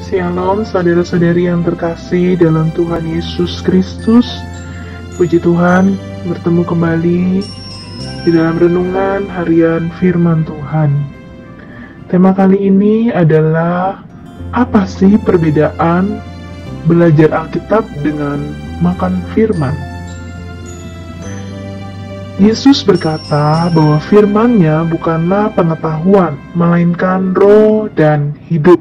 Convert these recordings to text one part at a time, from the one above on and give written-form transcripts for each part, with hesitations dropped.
Shalom saudara-saudari yang terkasih dalam Tuhan Yesus Kristus. Puji Tuhan, bertemu kembali di dalam renungan harian firman Tuhan. Tema kali ini adalah, apa sih perbedaan belajar Alkitab dengan makan firman? Yesus berkata bahwa firman-Nya bukanlah pengetahuan, melainkan roh dan hidup.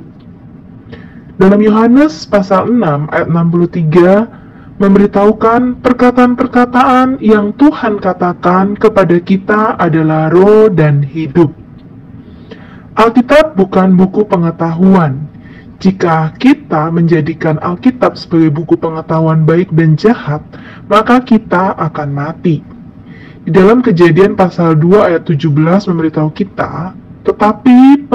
Dalam Yohanes pasal 6 ayat 63 memberitahukan perkataan-perkataan yang Tuhan katakan kepada kita adalah roh dan hidup. Alkitab bukan buku pengetahuan. Jika kita menjadikan Alkitab sebagai buku pengetahuan baik dan jahat, maka kita akan mati. Di dalam Kejadian pasal 2 ayat 17 memberitahu kita, tetapi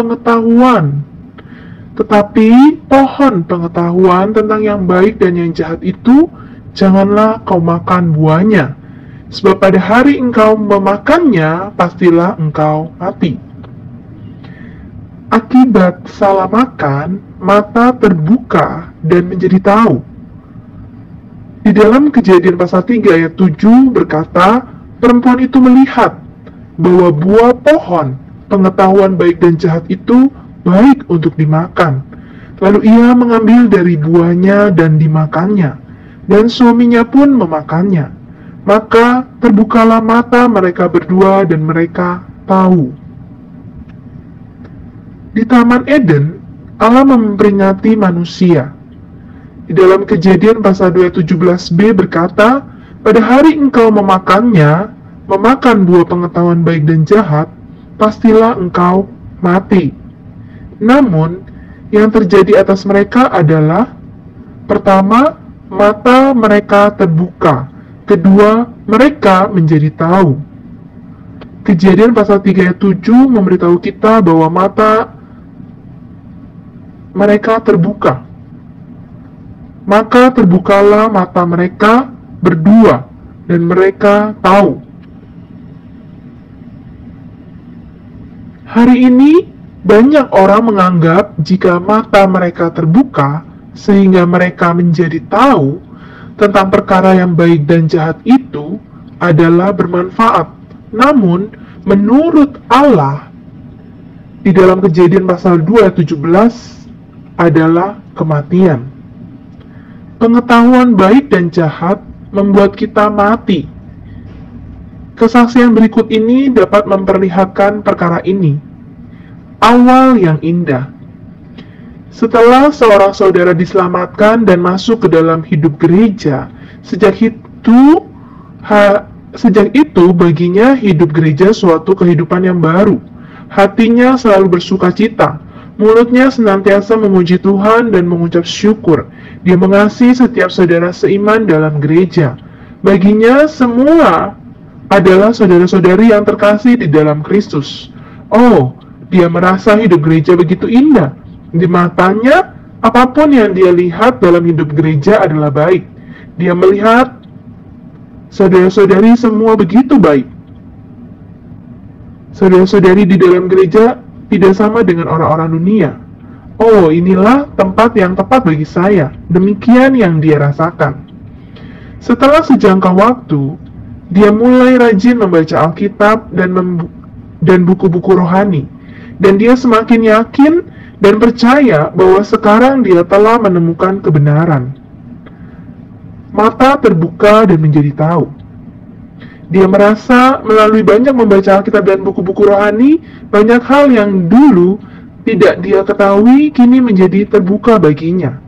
pohon pengetahuan tentang yang baik dan yang jahat itu, janganlah kau makan buahnya, sebab pada hari engkau memakannya, pastilah engkau mati. Akibat salah makan, mata terbuka dan menjadi tahu. Di dalam Kejadian pasal 3 ayat 7 berkata, perempuan itu melihat bahwa buah pohon pengetahuan baik dan jahat itu baik untuk dimakan. Lalu ia mengambil dari buahnya dan dimakannya, dan suaminya pun memakannya. Maka terbukalah mata mereka berdua dan mereka tahu. Di Taman Eden, Allah memperingati manusia. Di dalam Kejadian pasal 2:17b berkata, pada hari engkau memakannya, memakan buah pengetahuan baik dan jahat, pastilah engkau mati. Namun, yang terjadi atas mereka adalah, pertama, mata mereka terbuka. Kedua, mereka menjadi tahu. Kejadian pasal 3 ayat 7 memberitahu kita bahwa mata mereka terbuka. Maka terbukalah mata mereka berdua, dan mereka tahu. Hari ini, banyak orang menganggap jika mata mereka terbuka, sehingga mereka menjadi tahu tentang perkara yang baik dan jahat itu adalah bermanfaat. Namun, menurut Allah, di dalam Kejadian pasal 2 ayat 17 adalah kematian. Pengetahuan baik dan jahat membuat kita mati. Kesaksian berikut ini dapat memperlihatkan perkara ini. Awal yang indah. Setelah seorang saudara diselamatkan dan masuk ke dalam hidup gereja, sejak itu baginya hidup gereja suatu kehidupan yang baru. Hatinya selalu bersuka cita. Mulutnya senantiasa memuji Tuhan dan mengucap syukur. Dia mengasihi setiap saudara seiman dalam gereja. Baginya semua adalah saudara-saudari yang terkasih di dalam Kristus. Oh, dia merasa hidup gereja begitu indah. Di matanya, apapun yang dia lihat dalam hidup gereja adalah baik. Dia melihat saudara-saudari semua begitu baik. Saudara-saudari di dalam gereja tidak sama dengan orang-orang dunia. Oh, inilah tempat yang tepat bagi saya. Demikian yang dia rasakan. Setelah sejangka waktu, dia mulai rajin membaca Alkitab dan buku-buku rohani. Dan dia semakin yakin dan percaya bahwa sekarang dia telah menemukan kebenaran. Mata terbuka dan menjadi tahu. Dia merasa melalui banyak membaca Alkitab dan buku-buku rohani, banyak hal yang dulu tidak dia ketahui kini menjadi terbuka baginya.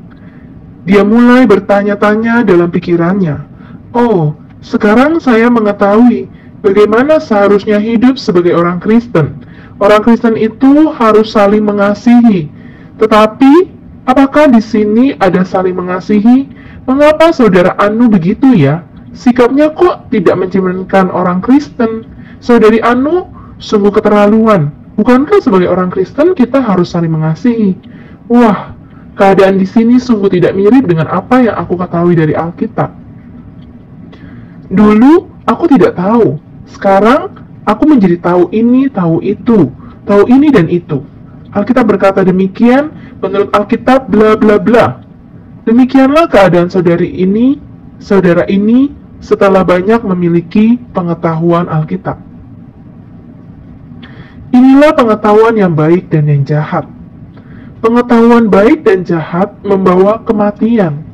Dia mulai bertanya-tanya dalam pikirannya, oh, sekarang saya mengetahui bagaimana seharusnya hidup sebagai orang Kristen. Orang Kristen itu harus saling mengasihi. Tetapi, apakah di sini ada saling mengasihi? Mengapa saudara Anu begitu ya? Sikapnya kok tidak mencerminkan orang Kristen? Saudari Anu sungguh keterlaluan. Bukankah sebagai orang Kristen kita harus saling mengasihi? Wah, keadaan di sini sungguh tidak mirip dengan apa yang aku ketahui dari Alkitab. Dulu aku tidak tahu. Sekarang aku menjadi tahu ini, tahu itu, tahu ini dan itu. Alkitab berkata demikian, menurut Alkitab bla bla bla. Demikianlah keadaan saudara ini setelah banyak memiliki pengetahuan Alkitab. Inilah pengetahuan yang baik dan yang jahat. Pengetahuan baik dan jahat membawa kematian.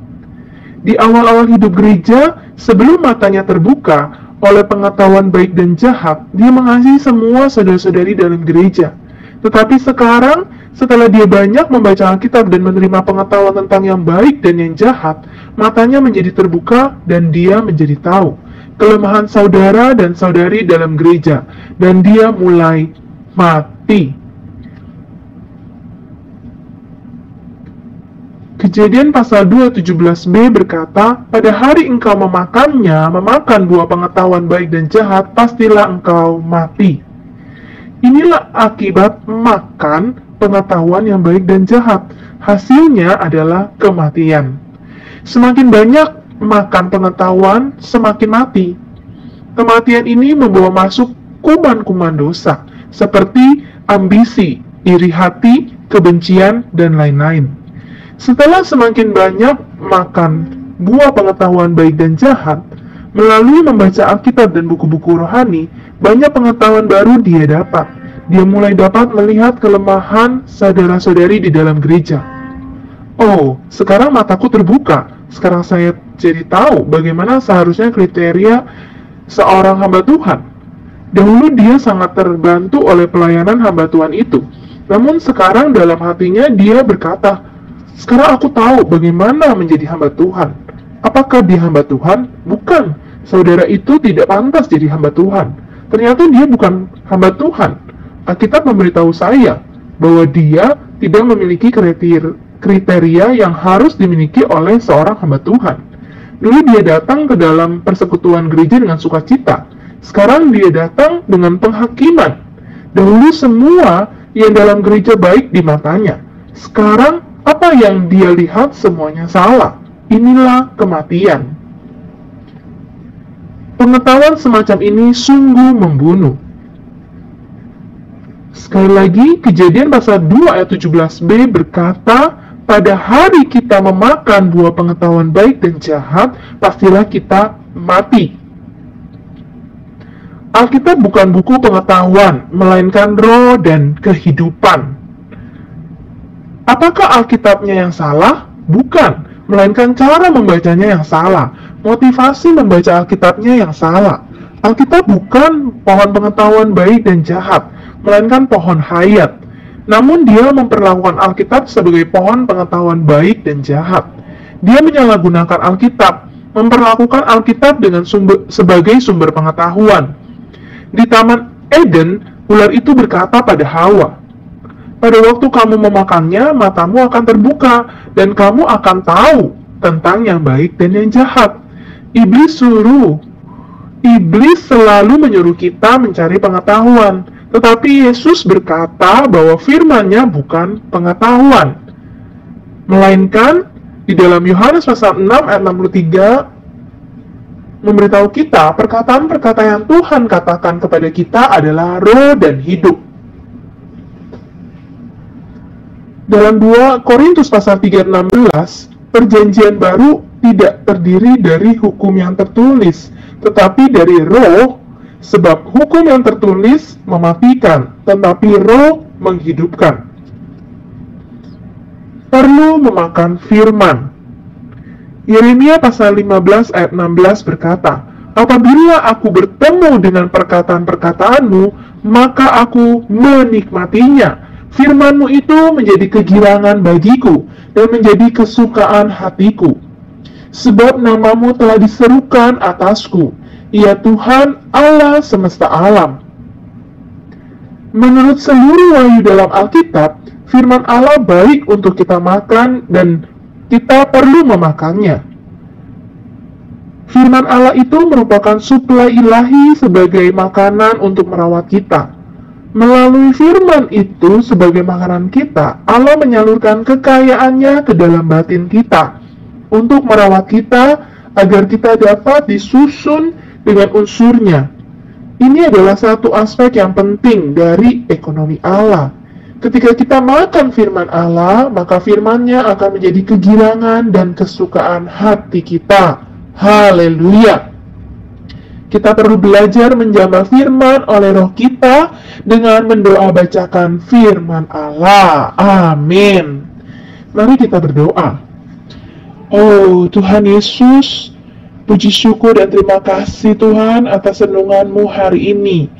Di awal-awal hidup gereja, sebelum matanya terbuka oleh pengetahuan baik dan jahat, dia mengasihi semua saudara-saudari dalam gereja. Tetapi sekarang, setelah dia banyak membaca Alkitab dan menerima pengetahuan tentang yang baik dan yang jahat, matanya menjadi terbuka dan dia menjadi tahu kelemahan saudara dan saudari dalam gereja, dan dia mulai mati. Kejadian pasal 2:17b berkata, pada hari engkau memakan buah pengetahuan baik dan jahat, pastilah engkau mati. Inilah akibat makan pengetahuan yang baik dan jahat. Hasilnya adalah kematian. Semakin banyak makan pengetahuan, semakin mati. Kematian ini membawa masuk kuman-kuman dosa, seperti ambisi, iri hati, kebencian, dan lain-lain. Setelah semakin banyak makan buah pengetahuan baik dan jahat, melalui membaca Alkitab dan buku-buku rohani, banyak pengetahuan baru dia dapat. Dia mulai dapat melihat kelemahan saudara-saudari di dalam gereja. Oh, sekarang mataku terbuka. Sekarang saya jadi tahu bagaimana seharusnya kriteria seorang hamba Tuhan. Dahulu dia sangat terbantu oleh pelayanan hamba Tuhan itu. Namun sekarang dalam hatinya dia berkata, sekarang aku tahu bagaimana menjadi hamba Tuhan. Apakah dia hamba Tuhan? Bukan. Saudara itu tidak pantas jadi hamba Tuhan. Ternyata dia bukan hamba Tuhan. Alkitab memberitahu saya bahwa dia tidak memiliki kriteria yang harus dimiliki oleh seorang hamba Tuhan. Dulu dia datang ke dalam persekutuan gereja dengan sukacita. Sekarang dia datang dengan penghakiman. Dahulu semua yang dalam gereja baik di matanya. Sekarang apa yang dia lihat semuanya salah. Inilah kematian. Pengetahuan semacam ini sungguh membunuh. Sekali lagi, Kejadian pasal 2 ayat 17b berkata, pada hari kita memakan buah pengetahuan baik dan jahat, pastilah kita mati. Alkitab bukan buku pengetahuan, melainkan roh dan kehidupan. Apakah Alkitabnya yang salah? Bukan, melainkan cara membacanya yang salah. Motivasi membaca Alkitabnya yang salah. Alkitab bukan pohon pengetahuan baik dan jahat, melainkan pohon hayat. Namun dia memperlakukan Alkitab sebagai pohon pengetahuan baik dan jahat. Dia menyalahgunakan Alkitab, memperlakukan Alkitab sebagai sumber pengetahuan. Di Taman Eden, ular itu berkata pada Hawa, pada waktu kamu memakannya, matamu akan terbuka, dan kamu akan tahu tentang yang baik dan yang jahat. Iblis selalu menyuruh kita mencari pengetahuan, tetapi Yesus berkata bahwa firman-Nya bukan pengetahuan, melainkan di dalam Yohanes pasal 6 ayat 63 memberitahu kita perkataan-perkataan yang Tuhan katakan kepada kita adalah roh dan hidup. Dalam 2 Korintus pasal 3:16, perjanjian baru tidak terdiri dari hukum yang tertulis, tetapi dari roh, sebab hukum yang tertulis mematikan, tetapi roh menghidupkan. Perlu memakan firman. Yeremia pasal 15 ayat 16 berkata, apabila aku bertemu dengan perkataan-perkataanmu, maka aku menikmatinya. Firman-Mu itu menjadi kegirangan bagiku dan menjadi kesukaan hatiku. Sebab nama-Mu telah diserukan atasku, ya Tuhan Allah semesta alam. Menurut seluruh wahyu dalam Alkitab, firman Allah baik untuk kita makan dan kita perlu memakannya. Firman Allah itu merupakan suplai ilahi sebagai makanan untuk merawat kita. Melalui firman itu sebagai makanan kita, Allah menyalurkan kekayaannya ke dalam batin kita untuk merawat kita agar kita dapat disusun dengan unsurnya. Ini adalah satu aspek yang penting dari ekonomi Allah. Ketika kita makan firman Allah, maka firman-Nya akan menjadi kegirangan dan kesukaan hati kita. Haleluya! Kita perlu belajar menjamah firman oleh roh kita dengan mendoa bacakan firman Allah. Amin. Mari kita berdoa. Oh Tuhan Yesus, puji syukur dan terima kasih Tuhan atas renungan-Mu hari ini.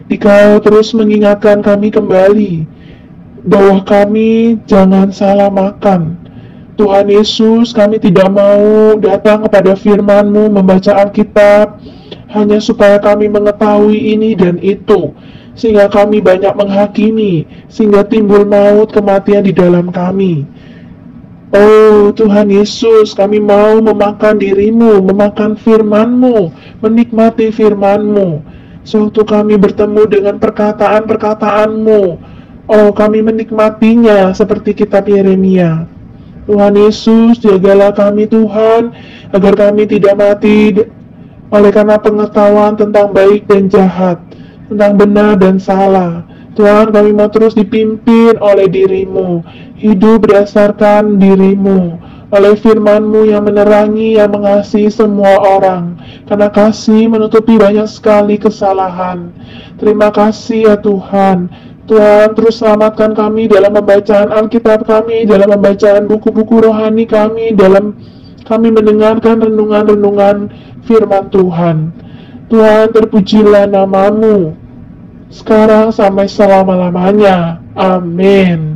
Dikau terus mengingatkan kami kembali bahwa kami jangan salah makan. Tuhan Yesus, kami tidak mau datang kepada firman-Mu membaca Alkitab hanya supaya kami mengetahui ini dan itu, sehingga kami banyak menghakimi, sehingga timbul maut kematian di dalam kami. Oh Tuhan Yesus, kami mau memakan diri-Mu, memakan firman-Mu, menikmati firman-Mu. Sewaktu kami bertemu dengan perkataan-perkataan-Mu, oh kami menikmatinya seperti kitab Yeremia. Tuhan Yesus, jagalah kami Tuhan, agar kami tidak mati oleh karena pengetahuan tentang baik dan jahat, tentang benar dan salah. Tuhan, kami mau terus dipimpin oleh diri-Mu, hidup berdasarkan diri-Mu, oleh firman-Mu yang menerangi, yang mengasihi semua orang, karena kasih menutupi banyak sekali kesalahan. Terima kasih ya Tuhan. Tuhan, terus selamatkan kami dalam pembacaan Alkitab kami, dalam pembacaan buku-buku rohani kami, dalam kami mendengarkan renungan-renungan firman Tuhan. Tuhan, terpujilah nama-Mu sekarang sampai selama-lamanya. Amin.